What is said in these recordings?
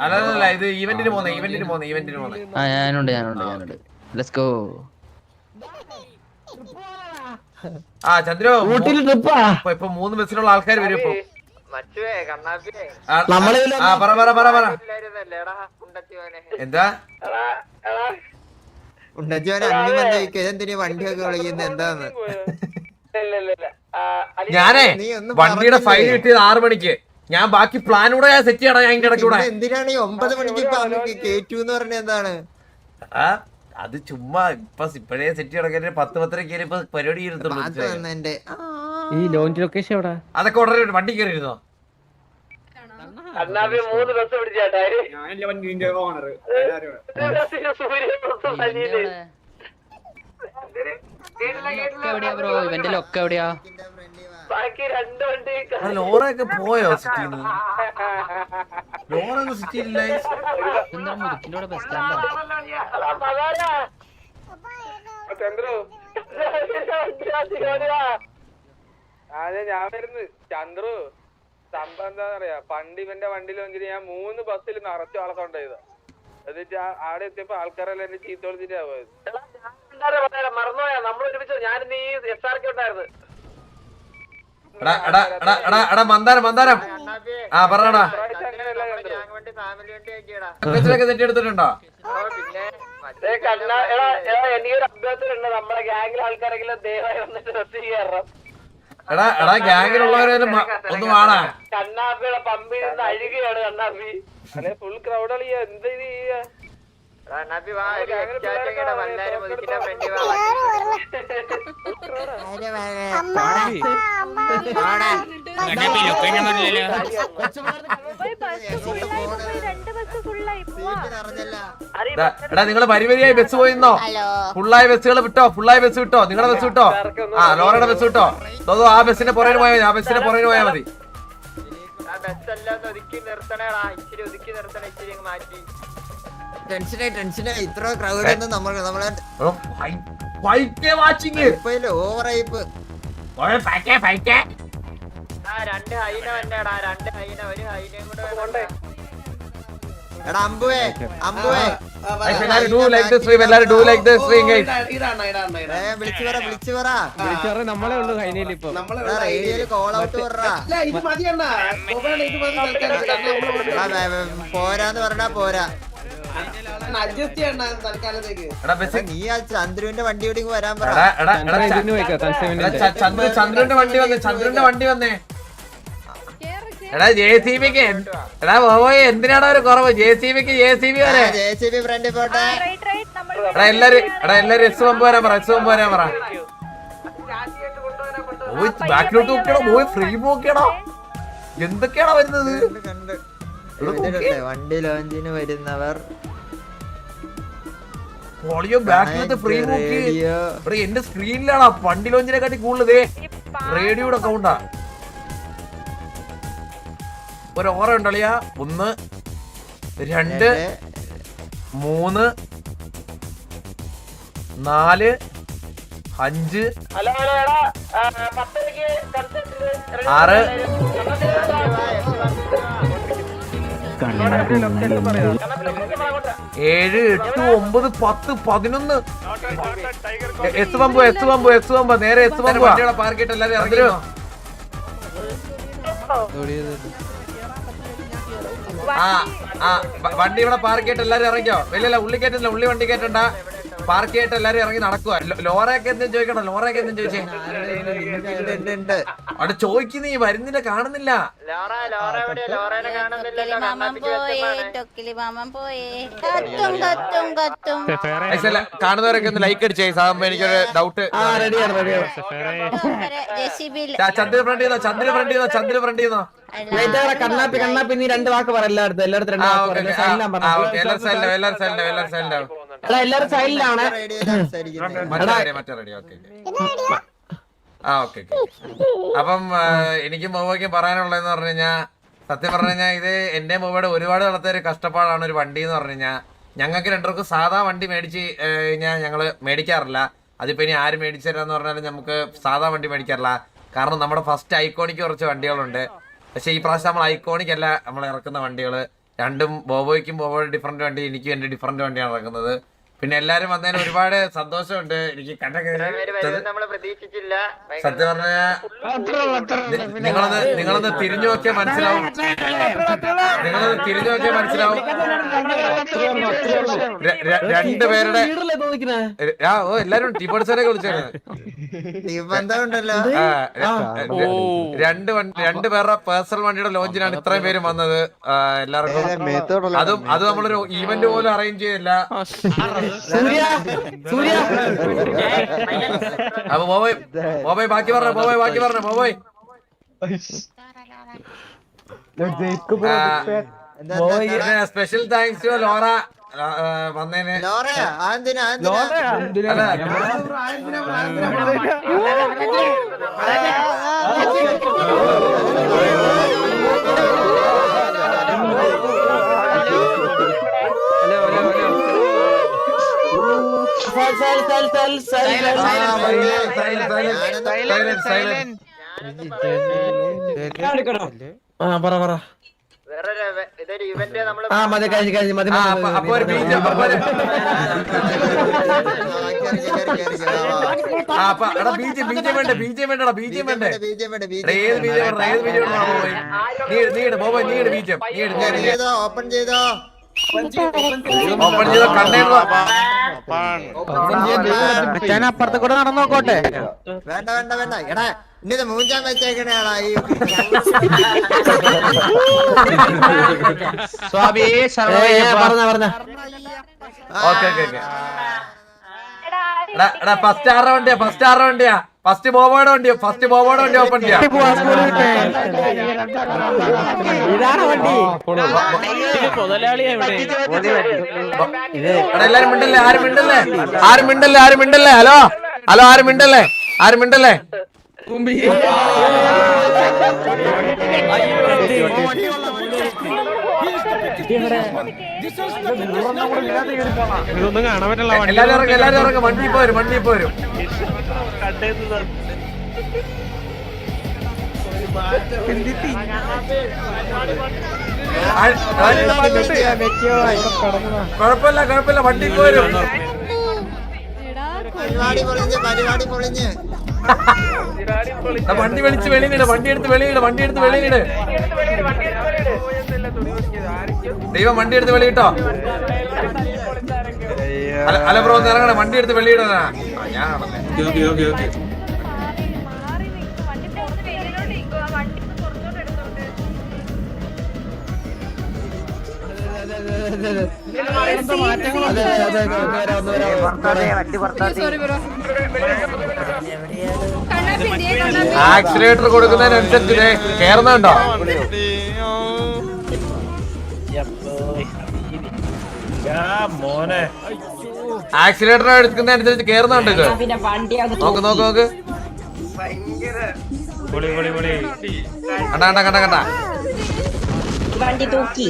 അല്ലല്ല ഇത് ഈവന്റിന് പോന്നെ ഞാനുണ്ട്. Let's go. ആ ചന്ദ്രു ഇപ്പൊ 3 ബസ്സിലുള്ള ആൾക്കാർ വരും ഇപ്പൊ. എന്താ വണ്ടിയൊക്കെ വിളിക്കുന്നത് എന്താന്ന്? ഞാനേ വണ്ടിയുടെ ഫൈൻ കിട്ടിയത് 6 മണിക്ക്. ഞാൻ ബാക്കി പ്ലാനൂടെ സെറ്റ് ചെയ്യണം. ഞാൻ ഇടയ്ക്കൂടെ എന്തിനാണ് ഈ 9 മണിക്ക് കേറ്റൂന്ന് പറഞ്ഞ എന്താണ്? അത് ചുമ്മാ ഇപ്പഴേ സെറ്റ് കിടക്കാൻ 10-10 ഇപ്പൊ പരിപാടി അതൊക്കെ ഉടനെ വണ്ടി കയറിയിരുന്നോ? ലോറൊക്കെ പോയോ സിറ്റിന്ന്? ലോറൊന്നും സിറ്റിയില്ല. ഞാൻ വരുന്നു ചന്ദ്രു. സംഭവം എന്താന്ന് പറയാ, ഇവന്റെ വണ്ടിയിൽ വെച്ചിട്ട് ഞാൻ 3 ബസ്സിൽ നിറച്ചു ആൾക്കൊണ്ടായത്. എന്നിട്ട് ആടെ എത്തിയപ്പോ ആൾക്കാരെല്ലാം എന്നെ ചീത്ത വിളിച്ചിട്ടാ പോയത്. മറന്നുപോയാ നമ്മൾ ഒരുമിച്ച് ഞാൻ ഈ SRK ഉണ്ടായിരുന്നു. മന്ദാരം ആ പറഞ്ഞടാ. തെറ്റെടുത്തിട്ടുണ്ടോ? എനിക്കൊരു അഭ്യാസമുണ്ട്, നമ്മുടെ ഗ്യാങ്ങിലെ ആൾക്കാരെങ്കിലും ദയവായി വന്നിട്ട് ഡ്രസ് ചെയ്യാറ്. എടാ ഗ്യാങ്ങിലുള്ളവരും ഒന്ന് വാടാ. കണ്ണാപ്പിയുടെ പമ്പിൽ നിന്ന് അഴുകയാണ് കണ്ണാപ്പി. അല്ലെ ഫുൾ ക്രൗഡ് കളിയാ. എന്ത് ചെയ്യാ? എടാ നിങ്ങള് വരിവരിയായി ബസ് പോയിന്നോ? ഫുള്ളായ ബസ്സുകൾ വിട്ടോ, നിങ്ങളുടെ ബസ് വിട്ടോ. ആ ലോറയുടെ ബസ് വിട്ടോ. ആ ബസ്സിന്റെ പുറകിന് പോയാൽ മതി. ടെൻഷനായി ഇത്ര ക്രൗഡ് ഒന്നും നമ്മളെ ഓവറായിപ്പ്. എടാ അമ്പുവേ വിളിച്ചു പറ നമ്മളെ ഉള്ളു കൈനയിൽ ഇപ്പൊ. റേഡിയോയില് കോൾ ഔട്ട് പോരാന്ന് പറഞ്ഞാ പോരാ. നീ ആ ചന്ദ്രുവിന്റെ വണ്ടി ഓടി വരാൻ പറ. ചന്ദ്രന്റെ വണ്ടി വന്നേ. എടാ JCBക്ക് എടാ പോയി. എന്തിനാണ് ഒരു കുറവ്? JCB വരെ. JCB ഫ്രണ്ടിൽ പോട്ടെ. എല്ലാരും എസ് പമ്പ് വരാൻ പറ. ബാക്കിലോട്ട് നോക്കിയാണോ? പോയി ഫ്രീ നോക്കിയാണോ? എന്തൊക്കെയാണോ വരുന്നത്? വണ്ടി ലോഞ്ചിന് വരുന്നവർ ബാക്കിലത്തെ ഫ്രീ നോക്കി. എന്റെ സ്ക്രീനിലാണ് വണ്ടി ലോഞ്ചിനെ കാട്ടി കൂടുതൽ റേഡിയോയുടെ കൗണ്ടാ. ഒരു ഓറ ഉണ്ടളിയാ. 1 2 3 4 5 6 7 8 9 10 11 എസ് പമ്പ് നേരെ എസ് പമ്പ്. വണ്ടികളെ പാർക്കിട്ട് എല്ലാരും ഇറങ്ങിയോ? വണ്ടി ഇവിടെ പാർക്ക് ചെയ്തിട്ട് എല്ലാരും ഇറങ്ങിയോ? ഇല്ല ഉള്ളി കയറ്റുന്നില്ല. ഉള്ളി വണ്ടി കയറ്റണ്ട. പാർക്ക് ചെയ്തിട്ട് എല്ലാരും ഇറങ്ങി നടക്കുക. ലോറയൊക്കെ എന്തെങ്കിലും ചോദിക്കണം. ചോദിച്ചേ അവിടെ ചോദിക്കുന്ന ഈ വരുന്നില്ല, കാണുന്നില്ല. കാണുന്നവരൊക്കെ ഒന്ന് ലൈക്ക് അടിച്ചേ. സാകുമ്പോ എനിക്കൊരു ഡൗട്ട്. ചന്ദ്ര ഫ്രണ്ട് ചെയ്യുന്നോ? കണ്ണാപ്പി നീ 2 വാക്ക് പറ. എല്ലായിടത്തും എല്ലാരും സൈഡിലാണ്. അപ്പം എനിക്ക് മൊബൈക്ക് പറയാനുള്ളതെന്ന് പറഞ്ഞു കഴിഞ്ഞാൽ, സത്യം പറഞ്ഞു കഴിഞ്ഞാൽ ഇത് എന്റെ മൊബൈൽ ഒരുപാട് നടത്തിയ ഒരു കഷ്ടപ്പാടാണ് ഒരു വണ്ടി എന്ന് പറഞ്ഞു കഴിഞ്ഞാൽ. ഞങ്ങൾക്ക് 2 പേർക്കും സാധാ വണ്ടി മേടിച്ച് കഴിഞ്ഞാൽ ഞങ്ങള് മേടിക്കാറില്ല. അതിപ്പോ ഇനി ആര് മേടിച്ചു തരാന്ന് പറഞ്ഞാലും നമുക്ക് സാധാ വണ്ടി മേടിക്കാറില്ല. കാരണം നമ്മുടെ ഫസ്റ്റ് ഐക്കോണിക്ക് കുറച്ച് വണ്ടികളുണ്ട്. പക്ഷെ ഈ പ്രാവശ്യം നമ്മൾ ഐക്കോണിക് അല്ല നമ്മൾ ഇറക്കുന്ന വണ്ടികൾ രണ്ടും. ബോബോയ്ക്കും ഡിഫറെന്റ് വണ്ടി, എനിക്കും എന്റെ ഡിഫറെന്റ് വണ്ടിയാണ് ഇറക്കുന്നത്. പിന്നെ എല്ലാരും വന്നതിന് ഒരുപാട് സന്തോഷമുണ്ട്. എനിക്ക് സത്യം പറഞ്ഞാ നിങ്ങളൊന്ന് തിരിഞ്ഞു നോക്കിയാൽ മനസ്സിലാവും. രണ്ടുപേരുടെ എല്ലാരും ടീപ്പോട്സിനെ വിളിച്ചാണ്. രണ്ടുപേരുടെ പേഴ്സണൽ വണ്ടിയുടെ ലോഞ്ചിനാണ് ഇത്രയും പേര് വന്നത്. എല്ലാവർക്കും അത് നമ്മളൊരു ഈവന്റ് പോലും അറേഞ്ച് ചെയ്തില്ല. അപ്പൊ ബോബോയ് ബാക്കി പറഞ്ഞ ബോബോയ് സ്പെഷ്യൽ താങ്ക്സ് ടു ലോറ വന്നേന്. ഓപ്പൺ ചെയ്തോ അപ്പുറത്തെ കൂടെ നടന്നു നോക്കോട്ടെ. വേണ്ട എടാ ഇന്നത് മൂഞ്ചാൻ വെച്ചേക്കണേടാ ഈ ഫസ്റ്റ് ആരുടെ വണ്ടിയാ ഫസ്റ്റ് ബോബോയുടെ വണ്ടി ഓപ്പൺ ചെയ്യാം. എല്ലാരും മിണ്ടല്ലേ, ആരും മിണ്ടല്ലേ. ഹലോ ആരും മിണ്ടല്ലേ. ഇതൊന്നും കാണാൻ പറ്റില്ല. എല്ലാരും ഇറങ്ങും. വണ്ടി പോരും. കുഴപ്പമില്ല വണ്ടി പോരും. പരിപാടി പൊളിഞ്ഞ് വണ്ടി വിളിച്ച് വെളിയിലിട്. വണ്ടി എടുത്ത് വെളിയിലിട്. ദൈവം വണ്ടി എടുത്ത് വെളിയിട്ടോ. അല്ല ബ്രോ ഒന്ന് ഇറങ്ങണേ. വണ്ടി എടുത്ത് വെളിയിടാ. ഞാനാണല്ലേ. ആക്സിലേറ്റർ കൊടുക്കുന്നതിനനുസരിച്ച് കേറുന്നുണ്ടോ? ആക്സിലേറ്റർ എടുക്കുന്നതനുസരിച്ച് കേറുന്നുണ്ട്. നോക്ക് കണ്ട വണ്ടി തൂക്കി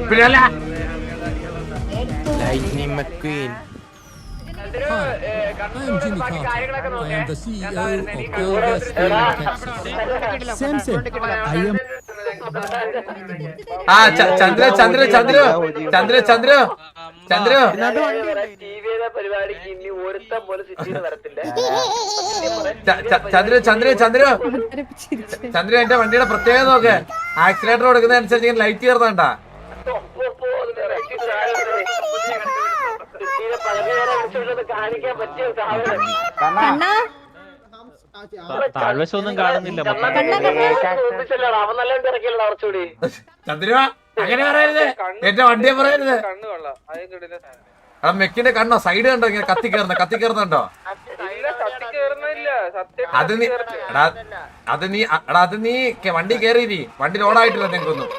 പിന്നെ Lightning McQueen. Hi, I am Jimmy Carter. I am the CEO of Elvis Samson, I am... Chandra എന്റെ വണ്ടിയുടെ പ്രത്യേകത നോക്ക്. ആക്സിലേറ്റർ കൊടുക്കുന്ന അനുസരിച്ച് ലൈറ്റ് ചേർന്നണ്ടാ. താഴ്വശമൊന്നും കാണുന്നില്ല. ചന്ദ്ര അങ്ങനെ പറയരുത്, എന്റെ വണ്ടിയെ പറയരുത്. മെക്കിന്റെ കണ്ണോ സൈഡ് കണ്ടോ ഇങ്ങനെ കത്തിക്കേറുന്നുണ്ടോ? അത് നീ വണ്ടി കേറി, വണ്ടി ലോഡായിട്ടില്ല നിങ്ങൾക്കൊന്നും.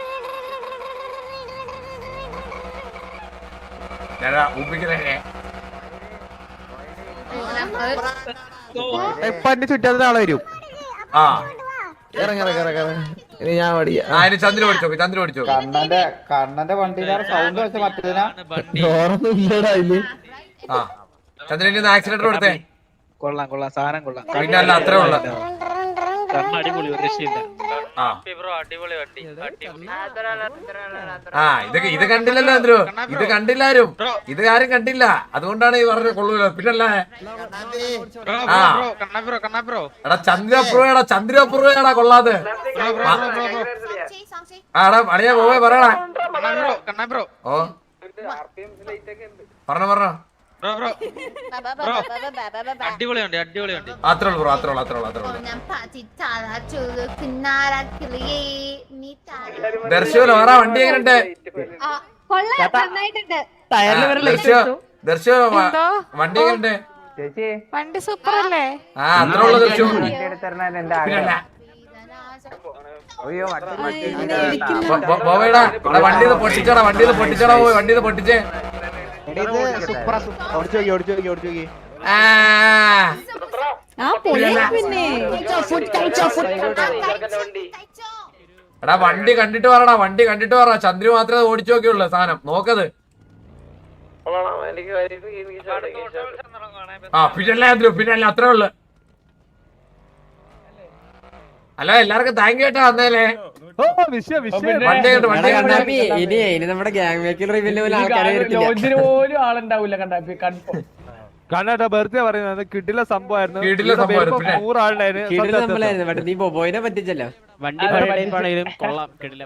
എപ്പന്റെ ചുറ്റാത്ത ആളെ വരും. ആ ഇനി ഞാൻ ഓടിയ ആ ഇനി ചന്ദ്ര ഓടിച്ചോ ചന്ദ്ര ഓടിച്ചോ. കണ്ണന്റെ വണ്ടിയിലാണ് സൗണ്ട് വെച്ച മറ്റേതിനാ ഡോറൊന്നും ഇല്ലടാ ഇതില്. ആ ചന്ദ്രൻ ഇനി ആക്സിഡന്റ് കൊടുത്തേ. കൊള്ളാം കൊള്ളാം സാധനം കൊള്ളാം. പിന്നെ അല്ല അത്രേ ഉള്ള. ആ ആ ഇത് കണ്ടില്ലല്ലോ ചന്ദ്രു, ഇത് കണ്ടില്ലാരും, ഇത് ആരും കണ്ടില്ല, അതുകൊണ്ടാണ് ഈ പറഞ്ഞ കൊള്ളൂല. പിന്നല്ല ആ എടാ ചന്ദ്രപ്രൂടാ കൊള്ളാതെ. ആടാ അളിയാ പോവേ പറയടാ. ഓ പറഞ്ഞോ അടിപൊളിയുണ്ട് അടിപൊളിയുണ്ട്. അത്രേ ഉള്ളൂ ബ്രോ, അത്രേ ഉള്ളൂ. ദർശനം വേറെ വണ്ടി എങ്ങനെയുണ്ട്? ദർശനം വണ്ടി എങ്ങനെയുണ്ട്? വണ്ടി സൂപ്പർ അല്ലേ? ആ അത്രേ ഉള്ളു ദർശനം. പോവേടാ വണ്ടിന്ന് പൊട്ടിച്ചോടാ, വണ്ടിന്ന് പൊട്ടിച്ചോടാ, പോയി വണ്ടിന്ന് പൊട്ടിച്ചേ. എടാ വണ്ടി കണ്ടിട്ട് പറടാ, വണ്ടി കണ്ടിട്ട് പറ. ചന്ദ്രു മാത്രമേ ഓടിച്ചു നോക്കിയുള്ളൂ സാധനം, നോക്കത്. ആ പിന്നല്ല ചന്ദ്രു, പിന്നല്ല അത്രേ ഉള്ളു. ഹലോ എല്ലാവർക്കും താങ്ക് യു കേട്ടോ വന്നേലേ. വണ്ടി കണ്ടു വണ്ടി കണ്ടു. ഇനി നമ്മുടെ ഗ്യാങ് മേക്കിൽ റിവ്യൂ ആൾക്കാരെ പോലും ആളുണ്ടാവില്ല കണ്ടാപ്പി കൺഫേം. കണ്ണാ വെറുതെ പറയുന്നത് കിടില സംഭവമായിരുന്നു. കിടിലൻ സംഭവമായിരുന്നു. പിന്നെ 100 ആളുണ്ടായിരുന്നു. നീ ബോബോയിനെ പറ്റിച്ചല്ലോ. വണ്ടി കൊള്ളാം കിടില.